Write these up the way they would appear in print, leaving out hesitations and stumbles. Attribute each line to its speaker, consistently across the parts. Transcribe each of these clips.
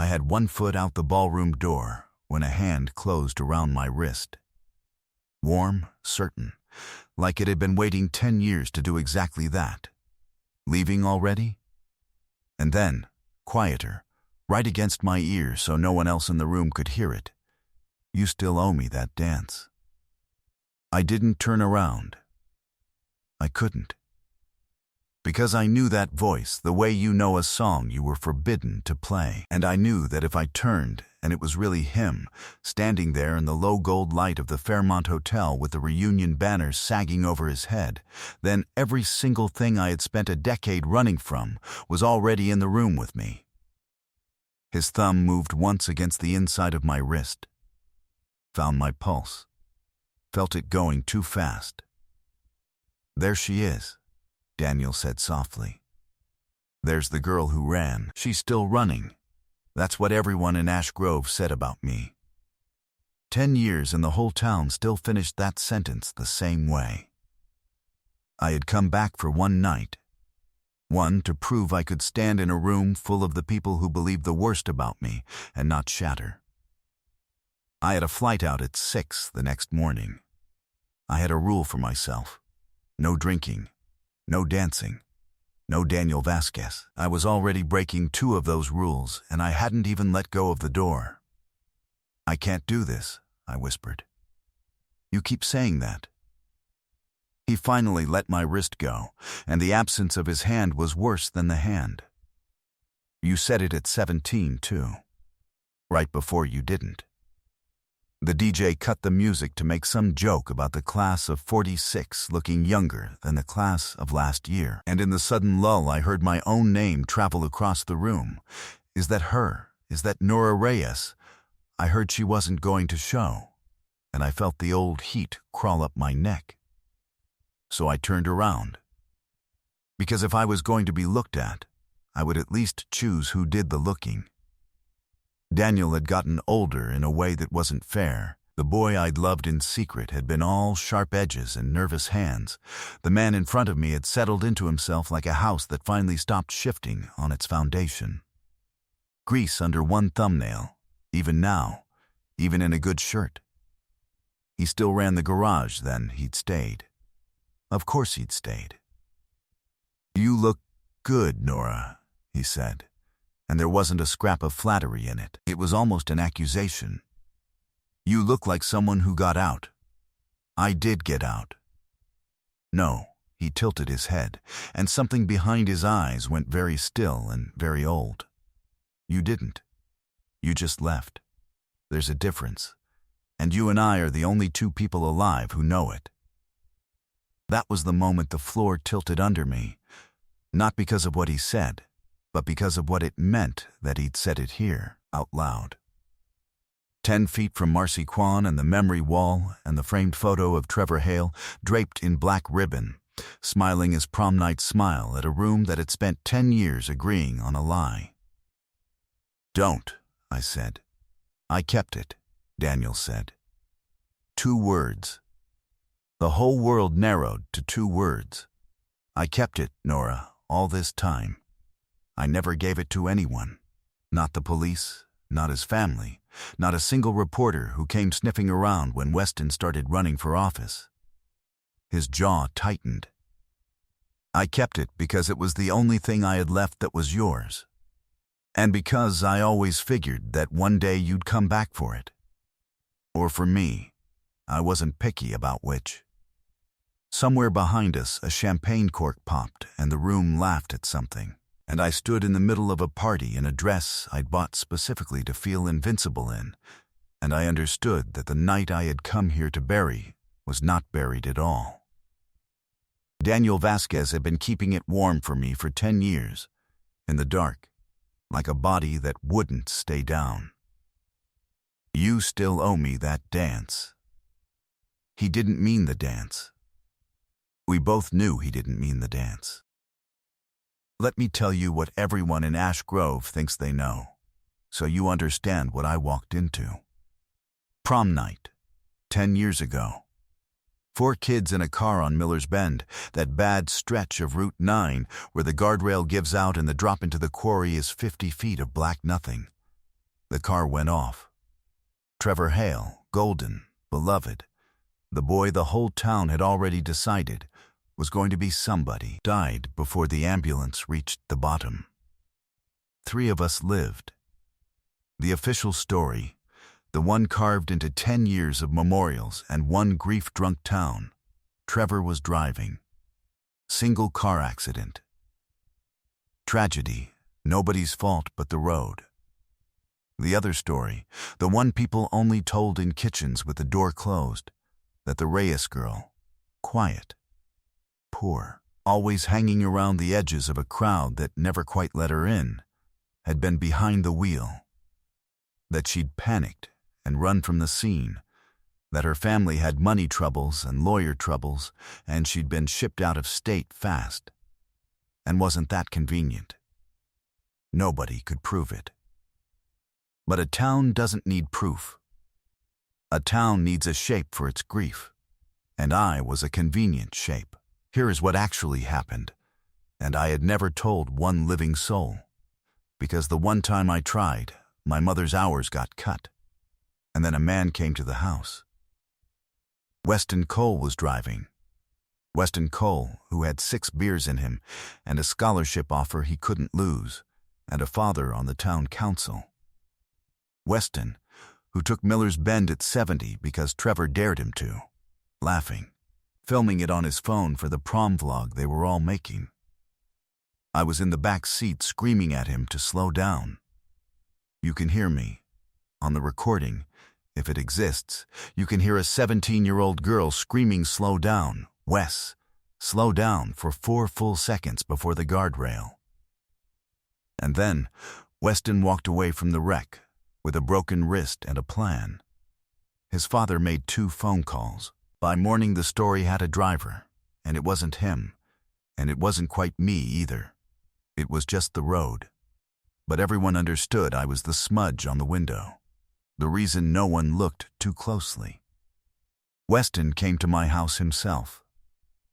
Speaker 1: I had one foot out the ballroom door when a hand closed around my wrist. Warm, certain, like it had been waiting 10 years to do exactly that. Leaving already? And then, quieter, right against my ear so no one else in the room could hear it. You still owe me that dance. I didn't turn around. I couldn't. Because I knew that voice the way you know a song you were forbidden to play. And I knew that if I turned and it was really him, standing there in the low gold light of the Fairmont Hotel with the reunion banners sagging over his head, then every single thing I had spent a decade running from was already in the room with me. His thumb moved once against the inside of my wrist. Found my pulse. Felt it going too fast. There she is, Daniel said softly. There's the girl who ran. She's still running. That's what everyone in Ash Grove said about me. 10 years and the whole town still finished that sentence the same way. I had come back for one night. One, to prove I could stand in a room full of the people who believed the worst about me and not shatter. I had a flight out at 6 the next morning. I had a rule for myself. No drinking, no dancing, no Daniel Vasquez. I was already breaking 2 of those rules, and I hadn't even let go of the door. I can't do this, I whispered. You keep saying that. He finally let my wrist go, and the absence of his hand was worse than the hand. You said it at 17, too. Right before you didn't. The DJ cut the music to make some joke about the class of 46 looking younger than the class of last year, and in the sudden lull I heard my own name travel across the room. Is that her? Is that Nora Reyes? I heard she wasn't going to show, and I felt the old heat crawl up my neck. So I turned around. Because if I was going to be looked at, I would at least choose who did the looking. Daniel had gotten older in a way that wasn't fair. The boy I'd loved in secret had been all sharp edges and nervous hands. The man in front of me had settled into himself like a house that finally stopped shifting on its foundation. Grease under one thumbnail, even now, even in a good shirt. He still ran the garage then. He'd stayed. Of course he'd stayed. You look good, Nora, he said. And there wasn't a scrap of flattery in it. It was almost an accusation. You look like someone who got out. I did get out. No, he tilted his head, and something behind his eyes went very still and very old. You didn't. You just left. There's a difference, and you and I are the only 2 people alive who know it. That was the moment the floor tilted under me, not because of what he said, but because of what it meant that he'd said it here, out loud. 10 feet from Marcy Kwan and the memory wall and the framed photo of Trevor Hale draped in black ribbon, smiling his prom night smile at a room that had spent 10 years agreeing on a lie. Don't, I said. I kept it, Daniel said. 2 words. The whole world narrowed to 2 words. I kept it, Nora, all this time. I never gave it to anyone. Not the police, not his family, not a single reporter who came sniffing around when Weston started running for office. His jaw tightened. I kept it because it was the only thing I had left that was yours. And because I always figured that one day you'd come back for it. Or for me. I wasn't picky about which. Somewhere behind us, a champagne cork popped and the room laughed at something. And I stood in the middle of a party in a dress I'd bought specifically to feel invincible in, and I understood that the night I had come here to bury was not buried at all. Daniel Vasquez had been keeping it warm for me for 10 years, in the dark, like a body that wouldn't stay down. You still owe me that dance. He didn't mean the dance. We both knew he didn't mean the dance. Let me tell you what everyone in Ash Grove thinks they know, so you understand what I walked into. Prom night, 10 years ago. 4 kids in a car on Miller's Bend, that bad stretch of Route 9 where the guardrail gives out and the drop into the quarry is 50 feet of black nothing. The car went off. Trevor Hale, golden, beloved, the boy the whole town had already decided was going to be somebody, died before the ambulance reached the bottom. 3 of us lived. The official story, the one carved into 10 years of memorials and one grief-drunk town. Trevor was driving. Single car accident. Tragedy, nobody's fault but the road. The other story, the one people only told in kitchens with the door closed, that the Reyes girl, quiet, poor, always hanging around the edges of a crowd that never quite let her in, had been behind the wheel, that she'd panicked and run from the scene, that her family had money troubles and lawyer troubles, and she'd been shipped out of state fast. And wasn't that convenient? Nobody could prove it. But a town doesn't need proof. A town needs a shape for its grief, and I was a convenient shape. Here is what actually happened, and I had never told one living soul, because the one time I tried, my mother's hours got cut, and then a man came to the house. Weston Cole was driving. Weston Cole, who had 6 beers in him, and a scholarship offer he couldn't lose, and a father on the town council. Weston, who took Miller's Bend at 70 because Trevor dared him to, laughing, filming it on his phone for the prom vlog they were all making. I was in the back seat screaming at him to slow down. You can hear me. On the recording, if it exists, you can hear a 17-year-old girl screaming, "Slow down, Wes, slow down," for 4 full seconds before the guardrail. And then, Weston walked away from the wreck, with a broken wrist and a plan. His father made 2 phone calls. By morning the story had a driver, and it wasn't him, and it wasn't quite me either. It was just the road. But everyone understood I was the smudge on the window, the reason no one looked too closely. Weston came to my house himself,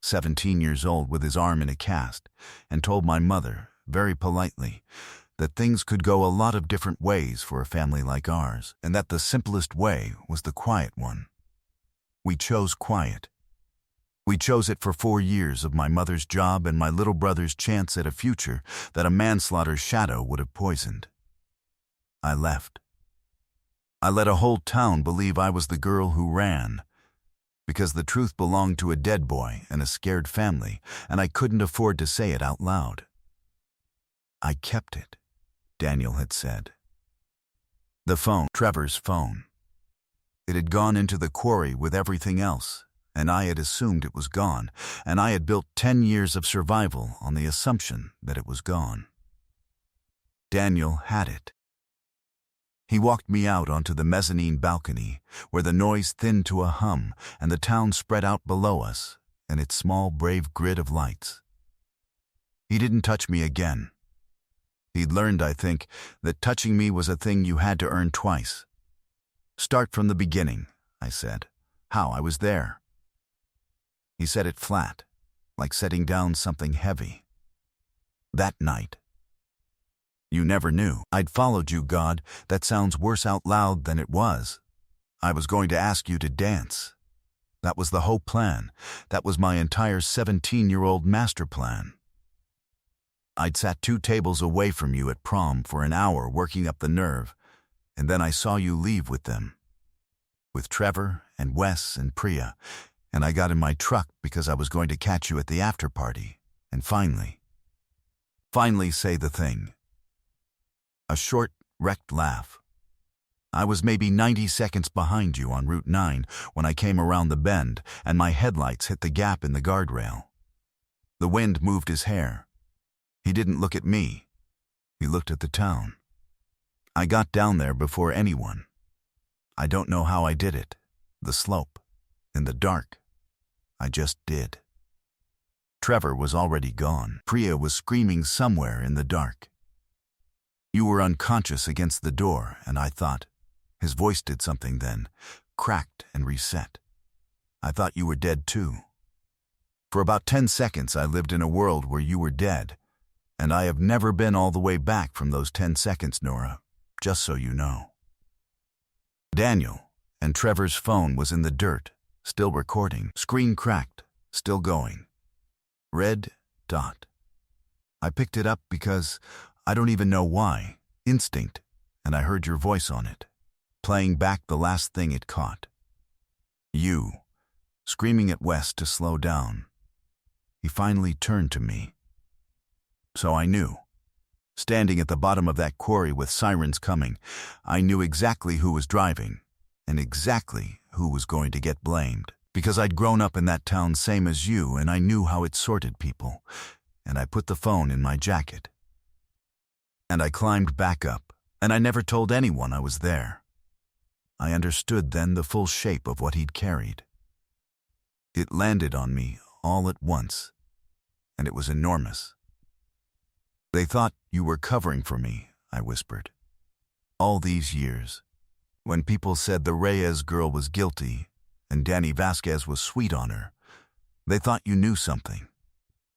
Speaker 1: 17 years old with his arm in a cast, and told my mother, very politely, that things could go a lot of different ways for a family like ours, and that the simplest way was the quiet one. We chose quiet. We chose it for 4 years of my mother's job and my little brother's chance at a future that a manslaughter shadow would have poisoned. I left. I let a whole town believe I was the girl who ran, because the truth belonged to a dead boy and a scared family, and I couldn't afford to say it out loud. I kept it, Daniel had said. The phone, Trevor's phone. It had gone into the quarry with everything else, and I had assumed it was gone, and I had built 10 years of survival on the assumption that it was gone. Daniel had it. He walked me out onto the mezzanine balcony, where the noise thinned to a hum and the town spread out below us and its small, brave grid of lights. He didn't touch me again. He'd learned, I think, that touching me was a thing you had to earn twice. "Start from the beginning," I said. "How I was there." He said it flat, like setting down something heavy. "That night." "You never knew. I'd followed you, God. That sounds worse out loud than it was. I was going to ask you to dance. That was the whole plan. That was my entire 17-year-old master plan. I'd sat 2 tables away from you at prom for an hour working up the nerve, and then I saw you leave with them. With Trevor and Wes and Priya, and I got in my truck because I was going to catch you at the after party, and finally say the thing." A short, wrecked laugh. "I was maybe 90 seconds behind you on Route 9 when I came around the bend and my headlights hit the gap in the guardrail. The wind moved his hair. He didn't look at me. He looked at the town. I got down there before anyone. I don't know how I did it. The slope. In the dark. I just did." Trevor was already gone. Priya was screaming somewhere in the dark. "You were unconscious against the door, and I thought..." His voice did something then, cracked and reset. "I thought you were dead too. For about 10 seconds I lived in a world where you were dead, and I have never been all the way back from those 10 seconds, Nora. just so you know. Daniel, and Trevor's phone was in the dirt, still recording. Screen cracked, still going. Red dot. I picked it up because I don't even know why. Instinct, and I heard your voice on it, playing back the last thing it caught. You, screaming at Wes to slow down. He finally turned to me. So I knew. Standing at the bottom of that quarry with sirens coming, I knew exactly who was driving, and exactly who was going to get blamed. Because I'd grown up in that town same as you, and I knew how it sorted people, and I put the phone in my jacket. And I climbed back up, and I never told anyone I was there. I understood then the full shape of what he'd carried. It landed on me all at once, and it was enormous. They thought you were covering for me, I whispered. All these years, when people said the Reyes girl was guilty and Danny Vasquez was sweet on her, they thought you knew something.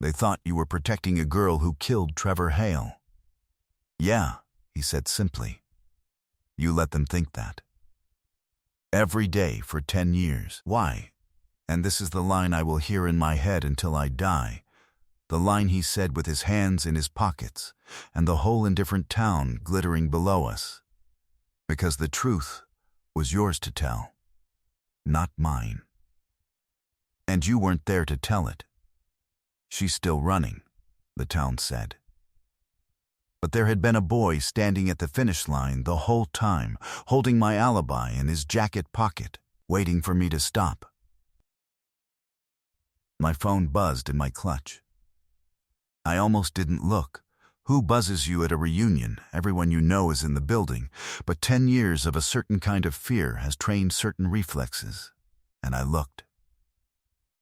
Speaker 1: They thought you were protecting a girl who killed Trevor Hale. Yeah, he said simply. You let them think that. Every day for 10 years. Why? And this is the line I will hear in my head until I die. The line he said with his hands in his pockets and the whole indifferent town glittering below us. Because the truth was yours to tell, not mine. And you weren't there to tell it. She's still running, the town said. But there had been a boy standing at the finish line the whole time, holding my alibi in his jacket pocket, waiting for me to stop. My phone buzzed in my clutch. I almost didn't look. Who buzzes you at a reunion? Everyone you know is in the building, but 10 years of a certain kind of fear has trained certain reflexes, and I looked.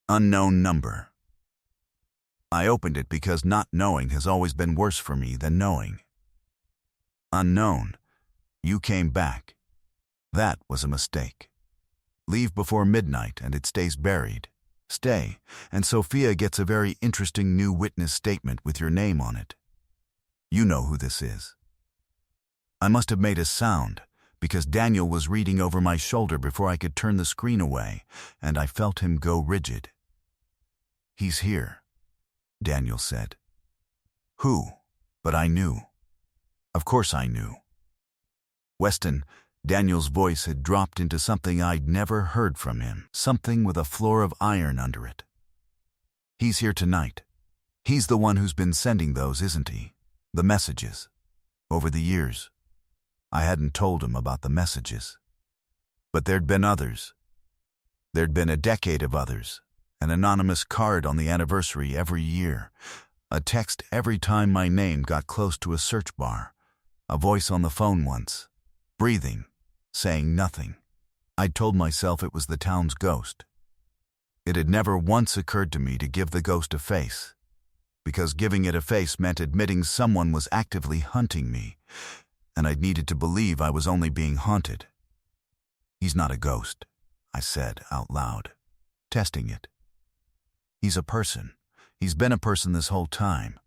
Speaker 1: Unknown number. I opened it because not knowing has always been worse for me than knowing. Unknown. You came back. That was a mistake. Leave before midnight and it stays buried. Stay, and Sophia gets a very interesting new witness statement with your name on it. You know who this is. I must have made a sound, because Daniel was reading over my shoulder before I could turn the screen away, and I felt him go rigid. He's here, Daniel said. Who? But I knew. Of course I knew. Weston, Daniel's voice had dropped into something I'd never heard from him, something with a floor of iron under it. He's here tonight. He's the one who's been sending those, isn't he? The messages. Over the years. I hadn't told him about the messages. But there'd been others. There'd been a decade of others. An anonymous card on the anniversary every year. A text every time my name got close to a search bar. A voice on the phone once. Breathing. Saying nothing. I'd told myself it was the town's ghost. It had never once occurred to me to give the ghost a face, because giving it a face meant admitting someone was actively hunting me, and I'd needed to believe I was only being haunted. He's not a ghost, I said out loud, testing it. He's a person. He's been a person this whole time.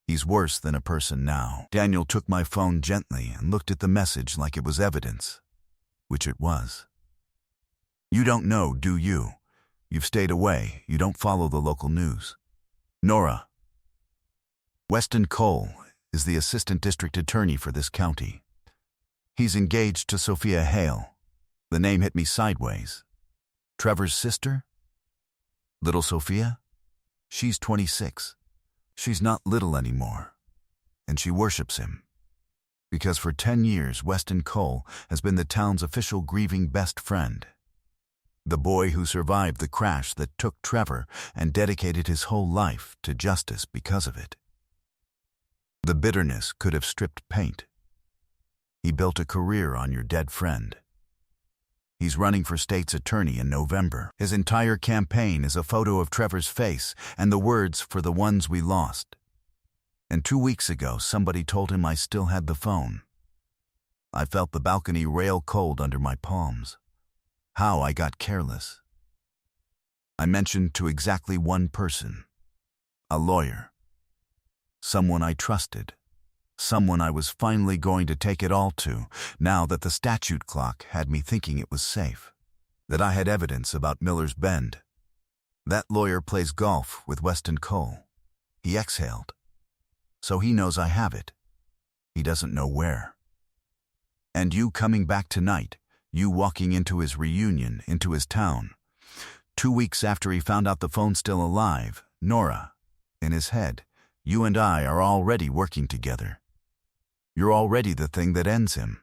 Speaker 1: He's worse than a person now. Daniel took my phone gently and looked at the message like it was evidence. Which it was. You don't know, do you? You've stayed away. You don't follow the local news. Nora. Weston Cole is the assistant district attorney for this county. He's engaged to Sophia Hale. The name hit me sideways. Trevor's sister? Little Sophia? She's 26. She's not little anymore. And she worships him. Because for 10 years, Weston Cole has been the town's official grieving best friend. The boy who survived the crash that took Trevor and dedicated his whole life to justice because of it. The bitterness could have stripped paint. He built a career on your dead friend. He's running for state's attorney in November. His entire campaign is a photo of Trevor's face and the words "for the ones we lost." And 2 weeks ago, somebody told him I still had the phone. I felt the balcony rail cold under my palms. How I got careless. I mentioned to exactly one person. A lawyer. Someone I trusted. Someone I was finally going to take it all to, now that the statute clock had me thinking it was safe. That I had evidence about Miller's Bend. That lawyer plays golf with Weston Cole. He exhaled. So he knows I have it. He doesn't know where. And you coming back tonight, you walking into his reunion, into his town. 2 weeks after he found out the phone's still alive, Nora, in his head, you and I are already working together. You're already the thing that ends him.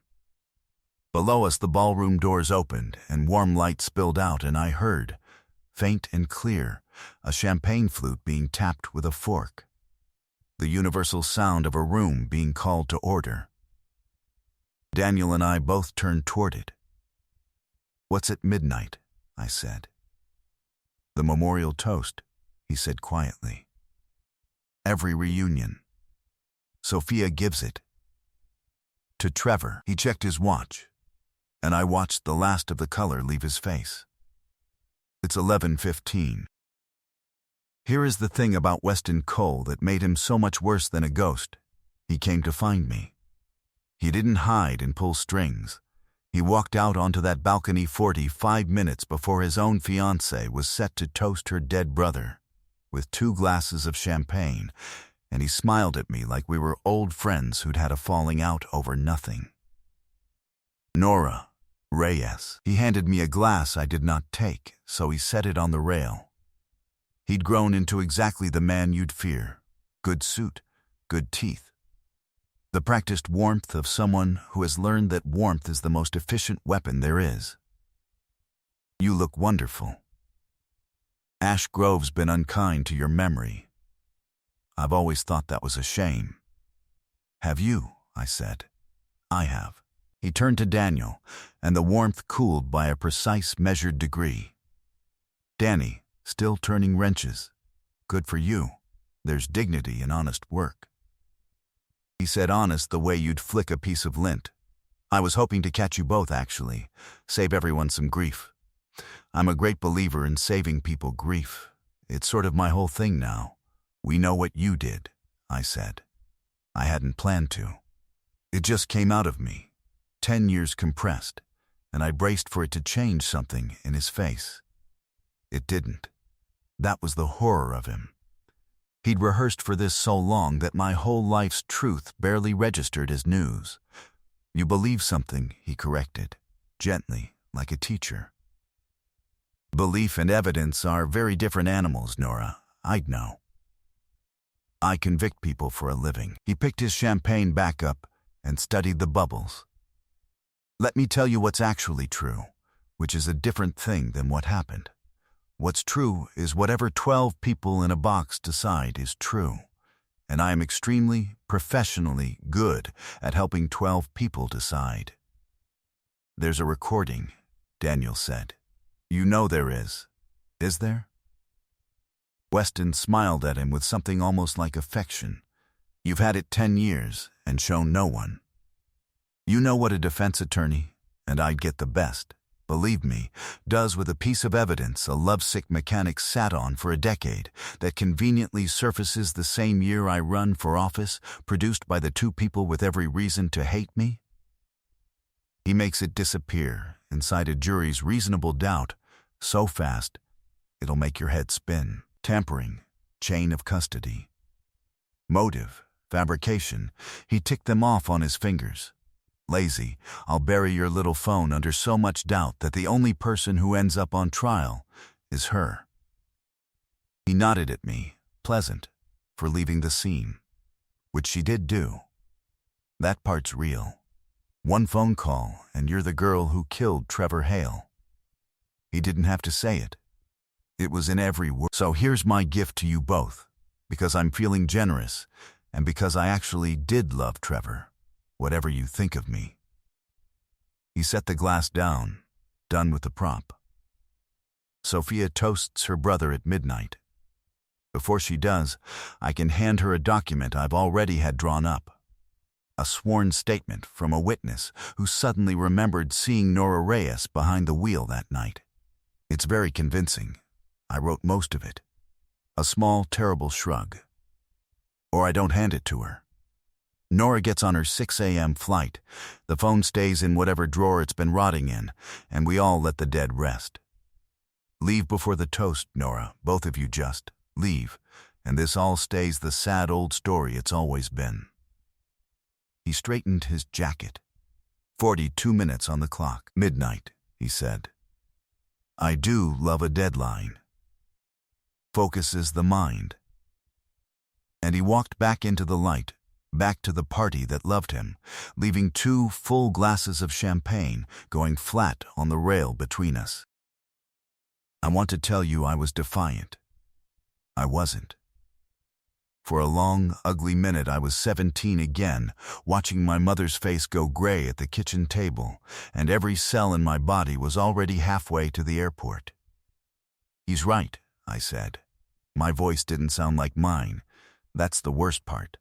Speaker 1: Below us the ballroom doors opened and warm light spilled out, and I heard, faint and clear, a champagne flute being tapped with a fork. The universal sound of a room being called to order. Daniel and I both turned toward it. "What's at midnight?" I said. "The memorial toast," he said quietly. "Every reunion. Sophia gives it. To Trevor." He checked his watch, and I watched the last of the color leave his face. "It's 11:15. Here is the thing about Weston Cole that made him so much worse than a ghost. He came to find me. He didn't hide and pull strings. He walked out onto that balcony 45 minutes before his own fiancée was set to toast her dead brother, with 2 glasses of champagne, and he smiled at me like we were old friends who'd had a falling out over nothing. Nora Reyes. He handed me a glass I did not take, so he set it on the rail. He'd grown into exactly the man you'd fear. Good suit, good teeth. The practiced warmth of someone who has learned that warmth is the most efficient weapon there is. "You look wonderful. Ash Grove's been unkind to your memory. I've always thought that was a shame." "Have you?" I said. "I have." He turned to Daniel, and the warmth cooled by a precise measured degree. "Danny, still turning wrenches. Good for you. There's dignity in honest work." He said honest the way you'd flick a piece of lint. I was hoping to catch you both, actually. Save everyone some grief. I'm a great believer in saving people grief. It's sort of my whole thing now. "We know what you did," I said. I hadn't planned to. It just came out of me. 10 years compressed, and I braced for it to change something in his face. It didn't. That was the horror of him. He'd rehearsed for this so long that my whole life's truth barely registered as news. "You believe something," he corrected, gently, like a teacher. "Belief and evidence are very different animals, Nora. I'd know. I convict people for a living." He picked his champagne back up and studied the bubbles. "Let me tell you what's actually true, which is a different thing than what happened. What's true is whatever 12 people in a box decide is true, and I am extremely, professionally good at helping 12 people decide." "There's a recording," Daniel said. "You know there is there?" Weston smiled at him with something almost like affection. "You've had it 10 years and shown no one. You know what a defense attorney, and I'd get the best, believe me, does with a piece of evidence a lovesick mechanic sat on for a decade that conveniently surfaces the same year I run for office, produced by the 2 people with every reason to hate me? He makes it disappear inside a jury's reasonable doubt so fast it'll make your head spin. Tampering, chain of custody. Motive, fabrication, he ticked them off on his fingers. Lazy, I'll bury your little phone under so much doubt that the only person who ends up on trial is her." He nodded at me, pleasant, for leaving the scene, which she did do. That part's real. 1 phone call and you're the girl who killed Trevor Hale. He didn't have to say it. It was in every word. So here's my gift to you both, because I'm feeling generous, and because I actually did love Trevor, whatever you think of me. He set the glass down, done with the prop. Sophia toasts her brother at midnight. Before she does, I can hand her a document I've already had drawn up. A sworn statement from a witness who suddenly remembered seeing Nora Reyes behind the wheel that night. It's very convincing. I wrote most of it. A small, terrible shrug. Or I don't hand it to her. Nora gets on her 6 a.m. flight. The phone stays in whatever drawer it's been rotting in, and we all let the dead rest. Leave before the toast, Nora. Both of you just leave, and this all stays the sad old story it's always been. He straightened his jacket. 42 minutes on the clock. Midnight, he said. I do love a deadline. Focuses the mind. And he walked back into the light, back to the party that loved him, leaving 2 full glasses of champagne going flat on the rail between us. I want to tell you I was defiant. I wasn't. For a long, ugly minute I was 17 again, watching my mother's face go gray at the kitchen table, and every cell in my body was already halfway to the airport. He's right, I said. My voice didn't sound like mine. That's the worst part.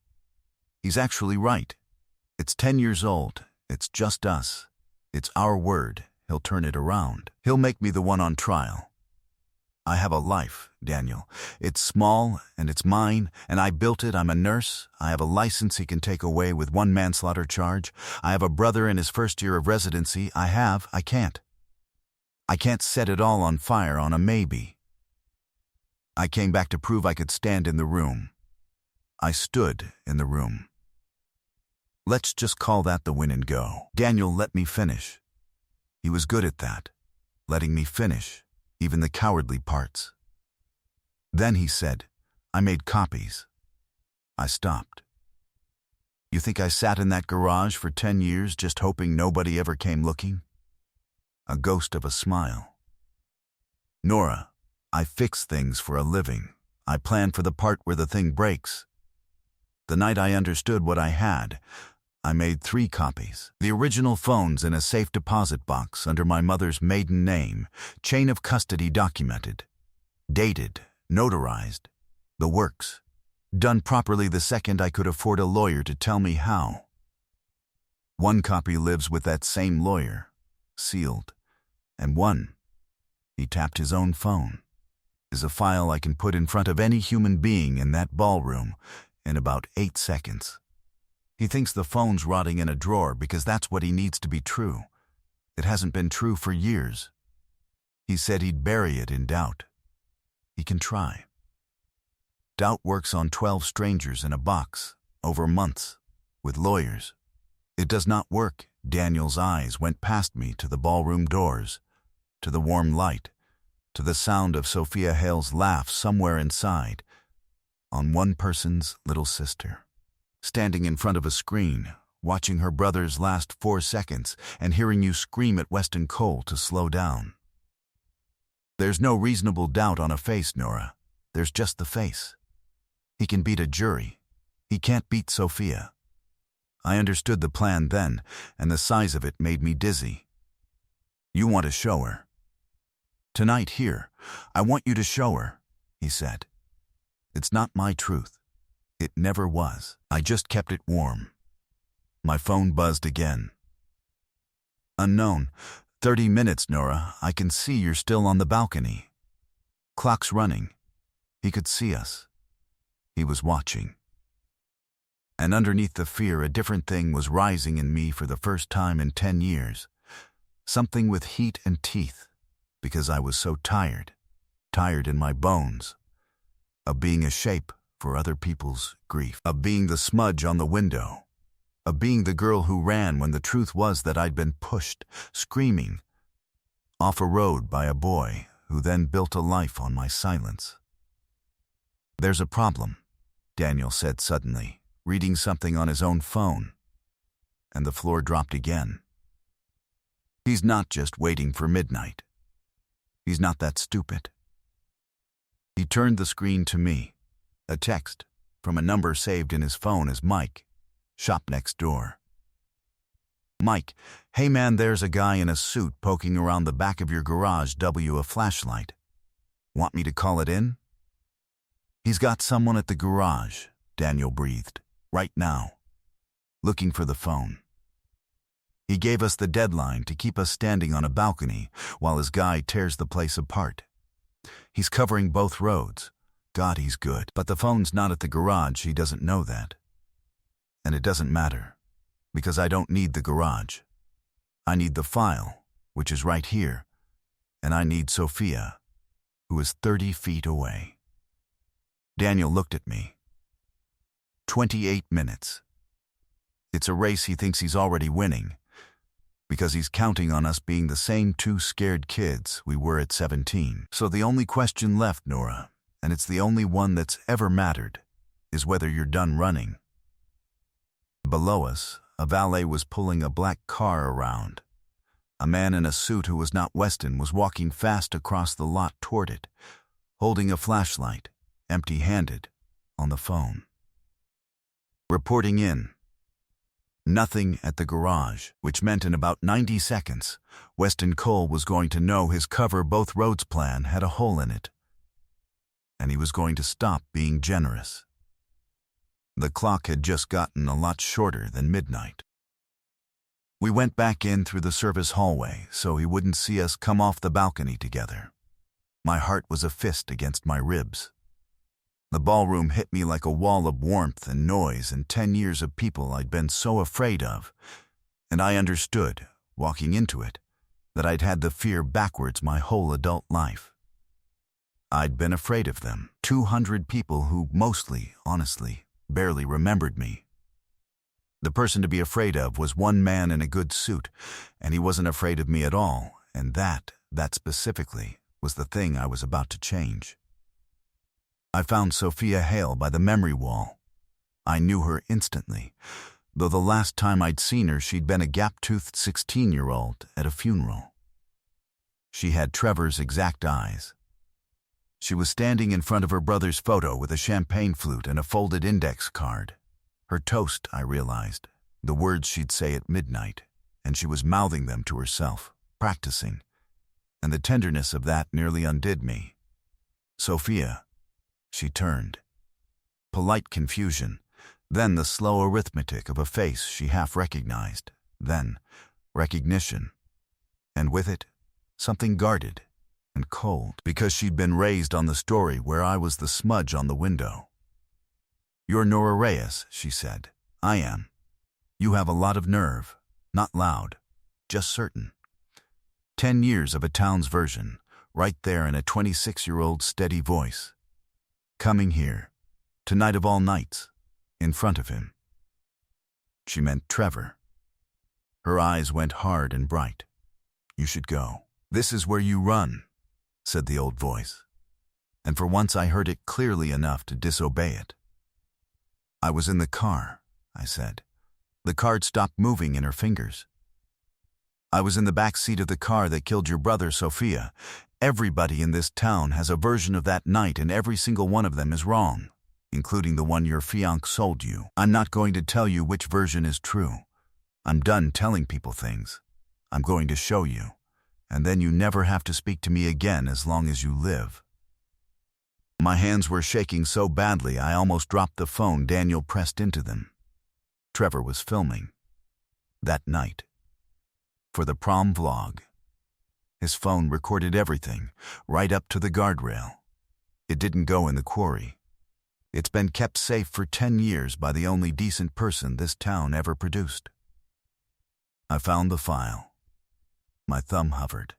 Speaker 1: He's actually right. It's 10 years old. It's just us. It's our word. He'll turn it around. He'll make me the one on trial. I have a life, Daniel. It's small, and it's mine, and I built it. I'm a nurse. I have a license he can take away with 1 manslaughter charge. I have a brother in his first year of residency. I can't. I can't set it all on fire on a maybe. I came back to prove I could stand in the room. I stood in the room. Let's just call that the win and go. Daniel let me finish. He was good at that, letting me finish. Even the cowardly parts. Then he said, I made copies. I stopped. You think I sat in that garage for 10 years just hoping nobody ever came looking? A ghost of a smile. Nora, I fix things for a living. I plan for the part where the thing breaks. The night I understood what I had, I made 3 copies. The original phones in a safe deposit box under my mother's maiden name, chain of custody documented, dated, notarized, the works, done properly the second I could afford a lawyer to tell me how. 1 copy lives with that same lawyer, sealed, and 1, he tapped his own phone, is a file I can put in front of any human being in that ballroom in about 8 seconds. He thinks the phone's rotting in a drawer because that's what he needs to be true. It hasn't been true for years. He said he'd bury it in doubt. He can try. Doubt works on 12 strangers in a box, over months, with lawyers. It does not work. Daniel's eyes went past me to the ballroom doors, to the warm light, to the sound of Sophia Hale's laugh somewhere inside, on one person's little sister. Standing in front of a screen, watching her brother's last 4 seconds, and hearing you scream at Weston Cole to slow down. There's no reasonable doubt on a face, Nora. There's just the face. He can beat a jury. He can't beat Sophia. I understood the plan then, and the size of it made me dizzy. You want to show her. Tonight here, I want you to show her, he said. It's not my truth. It never was. I just kept it warm. My phone buzzed again. Unknown. 30 minutes, Nora. I can see you're still on the balcony. Clock's running. He could see us. He was watching. And underneath the fear, a different thing was rising in me for the first time in 10 years. Something with heat and teeth, because I was so tired. Tired in my bones. Of being a shape for other people's grief, of being the smudge on the window, of being the girl who ran when the truth was that I'd been pushed, screaming, off a road by a boy who then built a life on my silence. There's a problem, Daniel said suddenly, reading something on his own phone, and the floor dropped again. He's not just waiting for midnight. He's not that stupid. He turned the screen to me. A text from a number saved in his phone as Mike, shop next door. Mike, hey man, there's a guy in a suit poking around the back of your garage. A flashlight. Want me to call it in? He's got someone at the garage, Daniel breathed, right now, looking for the phone. He gave us the deadline to keep us standing on a balcony while his guy tears the place apart. He's covering both roads. God, he's good. But the phone's not at the garage. He doesn't know that. And it doesn't matter, because I don't need the garage. I need the file, which is right here, and I need Sophia, who is 30 feet away. Daniel looked at me. 28 minutes. It's a race he thinks he's already winning, because he's counting on us being the same two scared kids we were at 17. So the only question left, Nora, and it's the only one that's ever mattered, is whether you're done running. Below us, a valet was pulling a black car around. A man in a suit who was not Weston was walking fast across the lot toward it, holding a flashlight, empty-handed, on the phone. Reporting in. Nothing at the garage, which meant in about 90 seconds, Weston Cole was going to know his cover both roads plan had a hole in it. And he was going to stop being generous. The clock had just gotten a lot shorter than midnight. We went back in through the service hallway so he wouldn't see us come off the balcony together. My heart was a fist against my ribs. The ballroom hit me like a wall of warmth and noise and 10 years of people I'd been so afraid of, and I understood, walking into it, that I'd had the fear backwards my whole adult life. I'd been afraid of them, 200 people who mostly, honestly, barely remembered me. The person to be afraid of was one man in a good suit, and he wasn't afraid of me at all, and that specifically, was the thing I was about to change. I found Sophia Hale by the memory wall. I knew her instantly, though the last time I'd seen her she'd been a gap-toothed 16-year-old at a funeral. She had Trevor's exact eyes. She was standing in front of her brother's photo with a champagne flute and a folded index card. Her toast, I realized, the words she'd say at midnight, and she was mouthing them to herself, practicing, and the tenderness of that nearly undid me. Sophia, she turned. Polite confusion, then the slow arithmetic of a face she half recognized, then recognition, and with it, something guarded and cold, because she'd been raised on the story where I was the smudge on the window. "You're Nora Reyes," she said. "I am. You have a lot of nerve, not loud, just certain. 10 years of a town's version, right there in a 26-year-old steady voice. Coming here, tonight of all nights, in front of him." She meant Trevor. Her eyes went hard and bright. "You should go. This is where you run," said the old voice, and for once I heard it clearly enough to disobey it. "I was in the car," I said. The card stopped moving in her fingers. "I was in the back seat of the car that killed your brother, Sophia. Everybody in this town has a version of that night, and every single one of them is wrong, including the one your fiancé sold you. I'm not going to tell you which version is true. I'm done telling people things. I'm going to show you, and then you never have to speak to me again as long as you live." My hands were shaking so badly I almost dropped the phone Daniel pressed into them. Trevor was filming. That night. For the prom vlog. His phone recorded everything, right up to the guardrail. It didn't go in the quarry. It's been kept safe for 10 years by the only decent person this town ever produced. I found the file. My thumb hovered.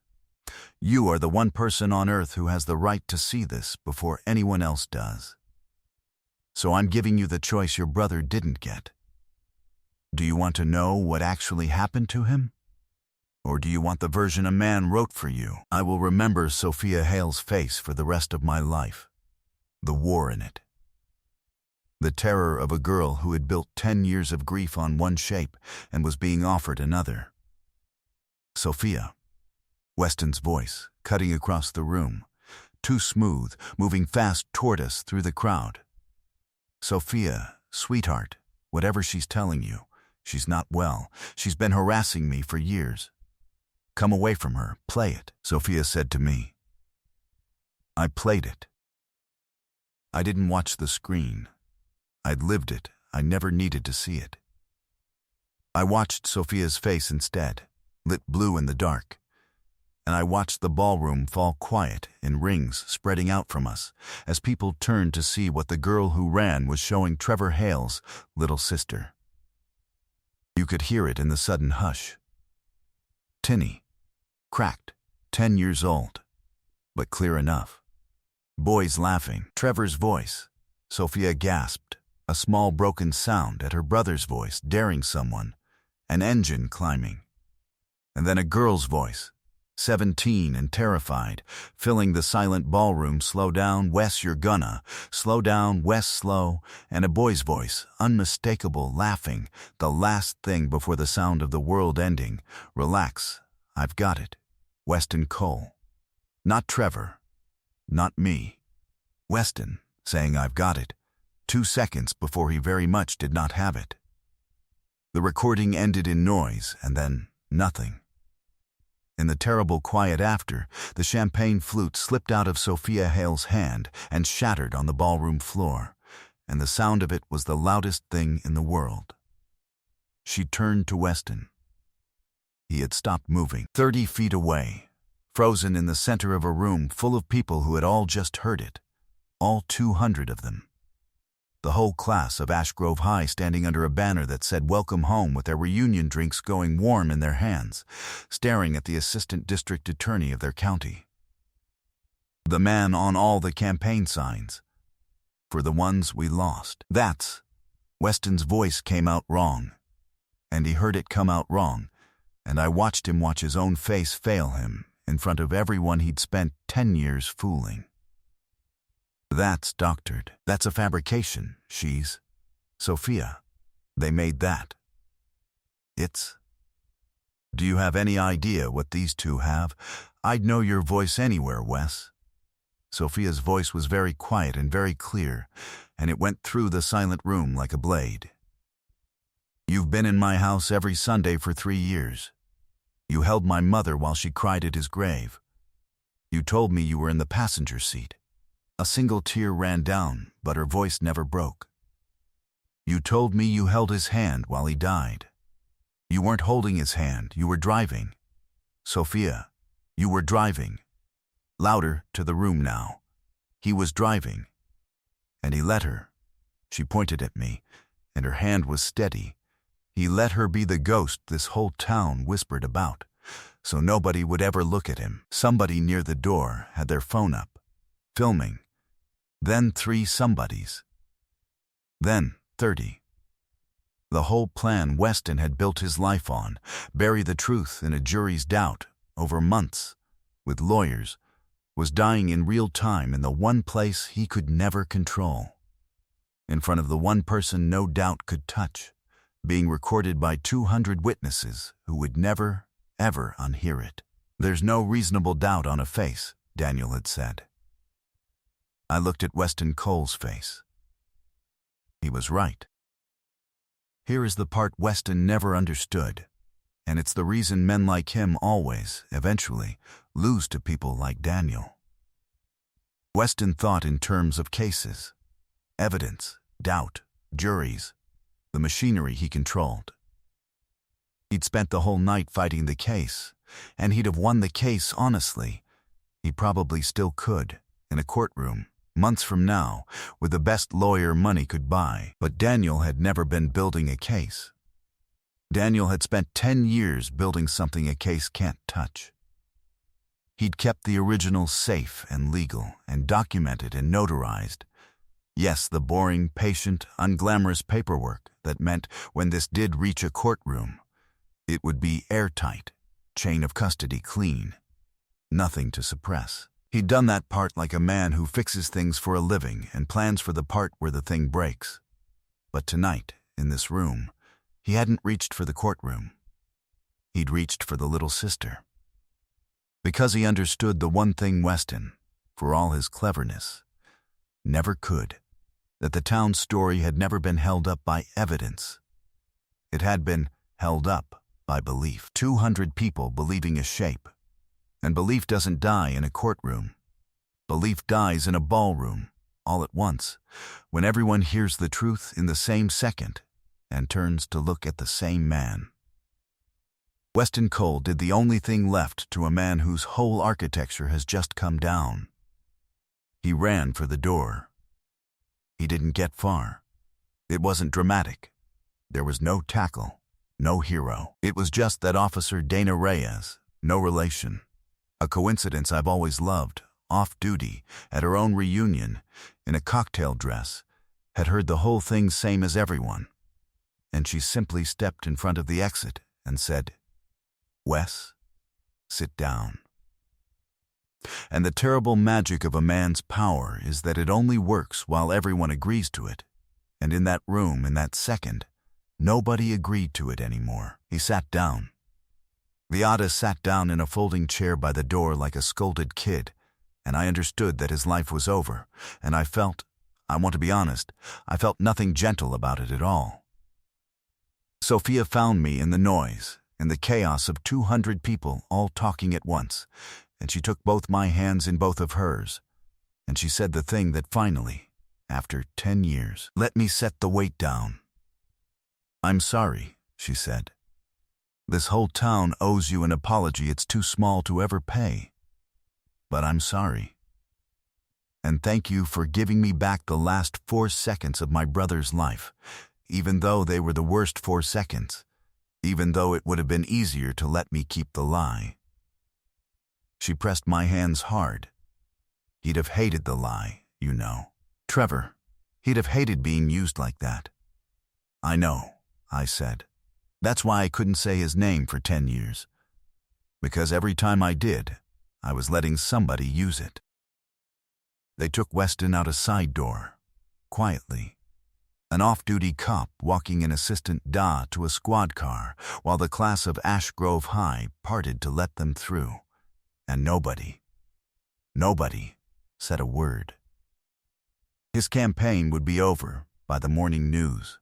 Speaker 1: "You are the one person on earth who has the right to see this before anyone else does. So I'm giving you the choice your brother didn't get. Do you want to know what actually happened to him? Or do you want the version a man wrote for you?" I will remember Sophia Hale's face for the rest of my life. The war in it. The terror of a girl who had built 10 years of grief on one shape and was being offered another. "Sophia." Weston's voice, cutting across the room, too smooth, moving fast toward us through the crowd. "Sophia, sweetheart, whatever she's telling you, she's not well. She's been harassing me for years. Come away from her, play it," Sophia said to me. I played it. I didn't watch the screen. I'd lived it. I never needed to see it. I watched Sophia's face instead, lit blue in the dark, and I watched the ballroom fall quiet in rings spreading out from us as people turned to see what the girl who ran was showing Trevor Hale's little sister. You could hear it in the sudden hush. Tinny. Cracked. 10 years old. But clear enough. Boys laughing. Trevor's voice. Sophia gasped. A small broken sound at her brother's voice daring someone. An engine climbing. And then a girl's voice. 17 and terrified, filling the silent ballroom. Slow down, Wes, you're gonna. Slow down, Wes, slow. And a boy's voice, unmistakable, laughing. The last thing before the sound of the world ending. Relax, I've got it. Weston Cole. Not Trevor. Not me. Weston, saying I've got it. 2 seconds before he very much did not have it. The recording ended in noise, and then nothing. In the terrible quiet after, the champagne flute slipped out of Sophia Hale's hand and shattered on the ballroom floor, and the sound of it was the loudest thing in the world. She turned to Weston. He had stopped moving, 30 feet away, frozen in the center of a room full of people who had all just heard it, all 200 of them. The whole class of Ashgrove High standing under a banner that said "Welcome Home" with their reunion drinks going warm in their hands, staring at the assistant district attorney of their county. The man on all the campaign signs. For the ones we lost. That's. Weston's voice came out wrong. And he heard it come out wrong, and I watched him watch his own face fail him in front of everyone he'd spent 10 years fooling. That's doctored. That's a fabrication. She's Sophia. They made that. It's. Do you have any idea what these two have? I'd know your voice anywhere, Wes. Sophia's voice was very quiet and very clear, and it went through the silent room like a blade. You've been in my house every Sunday for 3 years. You held my mother while she cried at his grave. You told me you were in the passenger seat. A single tear ran down, but her voice never broke. You told me you held his hand while he died. You weren't holding his hand, you were driving. Sophia, you were driving. Louder to the room now. He was driving. And he let her. She pointed at me, and her hand was steady. He let her be the ghost this whole town whispered about, so nobody would ever look at him. Somebody near the door had their phone up, filming. Then 3 somebodies. Then 30. The whole plan Weston had built his life on, bury the truth in a jury's doubt, over months, with lawyers, was dying in real time in the one place he could never control. In front of the one person no doubt could touch, being recorded by 200 witnesses who would never, ever unhear it. There's no reasonable doubt on a face, Daniel had said. I looked at Weston Cole's face. He was right. Here is the part Weston never understood, and it's the reason men like him always, eventually, lose to people like Daniel. Weston thought in terms of cases, evidence, doubt, juries, the machinery he controlled. He'd spent the whole night fighting the case, and he'd have won the case honestly. He probably still could, in a courtroom, months from now, with the best lawyer money could buy. But Daniel had never been building a case. Daniel had spent 10 years building something a case can't touch. He'd kept the original safe and legal, and documented and notarized. Yes, the boring, patient, unglamorous paperwork that meant when this did reach a courtroom, it would be airtight, chain of custody clean, nothing to suppress. He'd done that part like a man who fixes things for a living and plans for the part where the thing breaks. But tonight, in this room, he hadn't reached for the courtroom. He'd reached for the little sister. Because he understood the one thing Weston, for all his cleverness, never could, that the town's story had never been held up by evidence. It had been held up by belief. 200 people believing a shape. And belief doesn't die in a courtroom. Belief dies in a ballroom, all at once, when everyone hears the truth in the same second and turns to look at the same man. Weston Cole did the only thing left to a man whose whole architecture has just come down. He ran for the door. He didn't get far. It wasn't dramatic. There was no tackle, no hero. It was just that Officer Dana Reyes, no relation. A coincidence I've always loved, off-duty, at her own reunion, in a cocktail dress, had heard the whole thing same as everyone. And she simply stepped in front of the exit and said, "Wes, sit down." And the terrible magic of a man's power is that it only works while everyone agrees to it. And in that room, in that second, nobody agreed to it anymore. He sat down. Villada sat down in a folding chair by the door like a scolded kid, and I understood that his life was over, and I want to be honest, I felt nothing gentle about it at all. Sophia found me in the noise, in the chaos of 200 people all talking at once, and she took both my hands in both of hers, and she said the thing that finally, after 10 years, let me set the weight down. "I'm sorry," she said. "This whole town owes you an apology it's too small to ever pay. But I'm sorry. And thank you for giving me back the last 4 seconds of my brother's life, even though they were the worst 4 seconds, even though it would have been easier to let me keep the lie." She pressed my hands hard. He'd have hated the lie, you know. Trevor, he'd have hated being used like that. "I know," I said. "That's why I couldn't say his name for 10 years. Because every time I did, I was letting somebody use it." They took Weston out a side door, quietly. An off-duty cop walking an assistant DA to a squad car while the class of Ash Grove High parted to let them through. And nobody said a word. His campaign would be over by the morning news.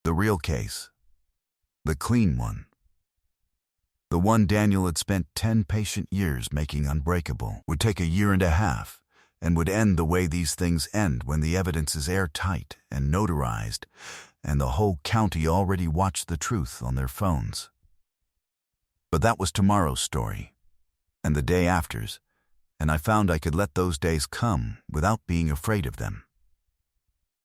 Speaker 1: The real case, the clean one, the one Daniel had spent 10 patient years making unbreakable, would take 1.5 years and would end the way these things end when the evidence is airtight and notarized and the whole county already watched the truth on their phones. But that was tomorrow's story, and the day after's, and I found I could let those days come without being afraid of them,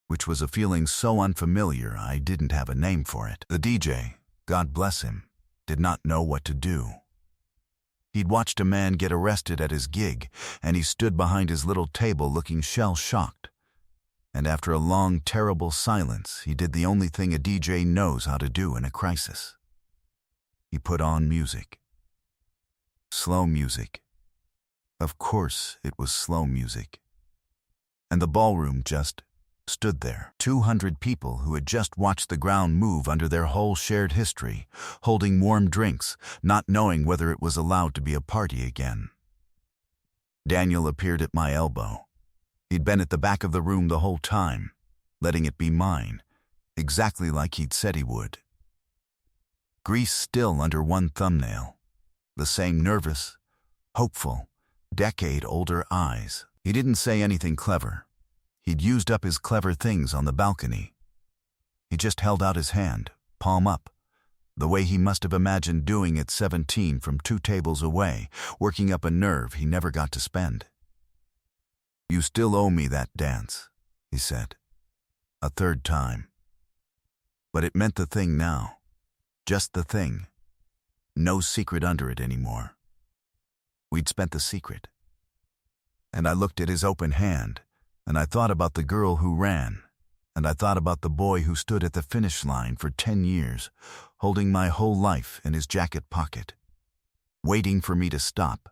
Speaker 1: which was a feeling so unfamiliar I didn't have a name for it. The DJ, God bless him, did not know what to do. He'd watched a man get arrested at his gig, and he stood behind his little table looking shell-shocked. And after a long, terrible silence, he did the only thing a DJ knows how to do in a crisis. He put on music. Slow music. Of course it was slow music. And the ballroom just stood there. 200 people who had just watched the ground move under their whole shared history, holding warm drinks, not knowing whether it was allowed to be a party again. Daniel appeared at my elbow. He'd been at the back of the room the whole time, letting it be mine, exactly like he'd said he would. Grease still under one thumbnail. The same nervous, hopeful, decade-older eyes. He didn't say anything clever. He'd used up his clever things on the balcony. He just held out his hand, palm up, the way he must have imagined doing at 17 from 2 tables away, working up a nerve he never got to spend. "You still owe me that dance," he said, a 3rd time. But it meant the thing now, just the thing. No secret under it anymore. We'd spent the secret. And I looked at his open hand, and I thought about the girl who ran, and I thought about the boy who stood at the finish line for 10 years, holding my whole life in his jacket pocket, waiting for me to stop,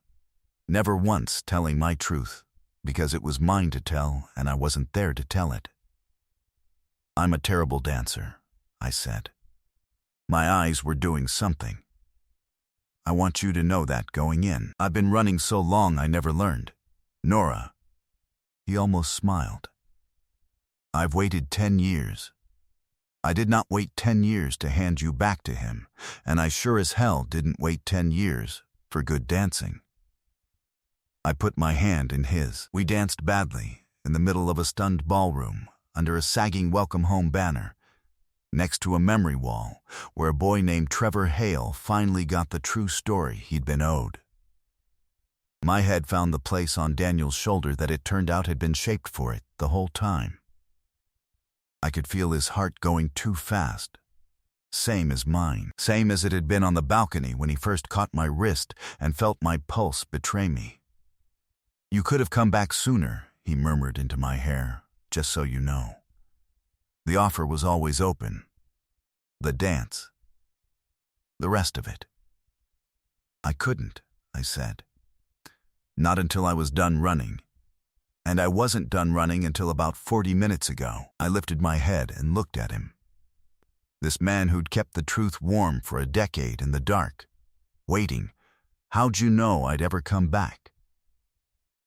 Speaker 1: never once telling my truth, because it was mine to tell and I wasn't there to tell it. "I'm a terrible dancer," I said. My eyes were doing something. "I want you to know that going in. I've been running so long I never learned. Nora." He almost smiled. "I've waited 10 years. I did not wait 10 years to hand you back to him, and I sure as hell didn't wait 10 years for good dancing." I put my hand in his. We danced badly, in the middle of a stunned ballroom, under a sagging Welcome Home banner, next to a memory wall where a boy named Trevor Hale finally got the true story he'd been owed. My head found the place on Daniel's shoulder that it turned out had been shaped for it the whole time. I could feel his heart going too fast, Same as mine. Same as it had been on the balcony when he first caught my wrist and felt my pulse betray me. "You could have come back sooner," he murmured into my hair, "just so you know. The offer was always open. The dance. The rest of it." "I couldn't," I said. "Not until I was done running. And I wasn't done running until about 40 minutes ago." I lifted my head and looked at him. This man who'd kept the truth warm for a decade in the dark, waiting. "How'd you know I'd ever come back?"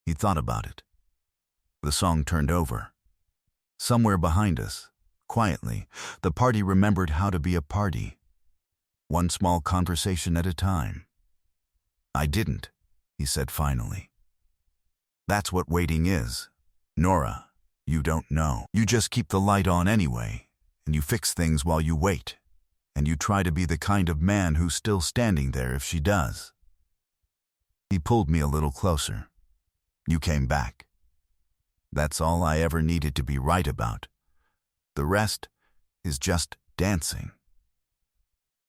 Speaker 1: He thought about it. The song turned over. Somewhere behind us, quietly, the party remembered how to be a party. One small conversation at a time. "I didn't," he said finally. "That's what waiting is. Nora, you don't know. You just keep the light on anyway, and you fix things while you wait, and you try to be the kind of man who's still standing there if she does." He pulled me a little closer. "You came back. That's all I ever needed to be right about. The rest is just dancing."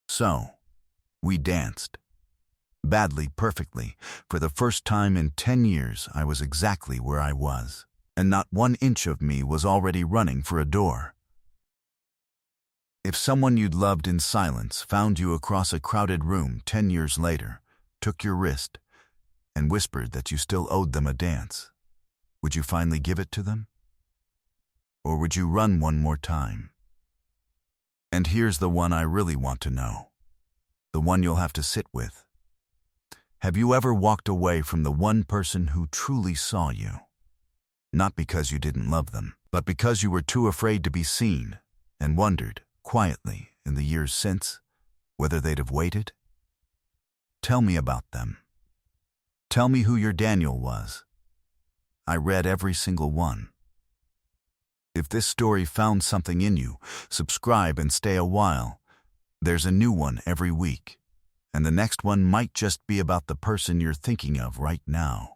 Speaker 1: So, we danced. Badly, perfectly. For the first time in 10 years, I was exactly where I was, and not 1 inch of me was already running for a door. If someone you'd loved in silence found you across a crowded room 10 years later, took your wrist, and whispered that you still owed them a dance, would you finally give it to them? Or would you run one more time? And here's the one I really want to know. The one you'll have to sit with. Have you ever walked away from the one person who truly saw you? Not because you didn't love them, but because you were too afraid to be seen, and wondered, quietly, in the years since, whether they'd have waited? Tell me about them. Tell me who your Daniel was. I read every single one. If this story found something in you, subscribe and stay a while. There's a new one every week, and the next one might just be about the person you're thinking of right now.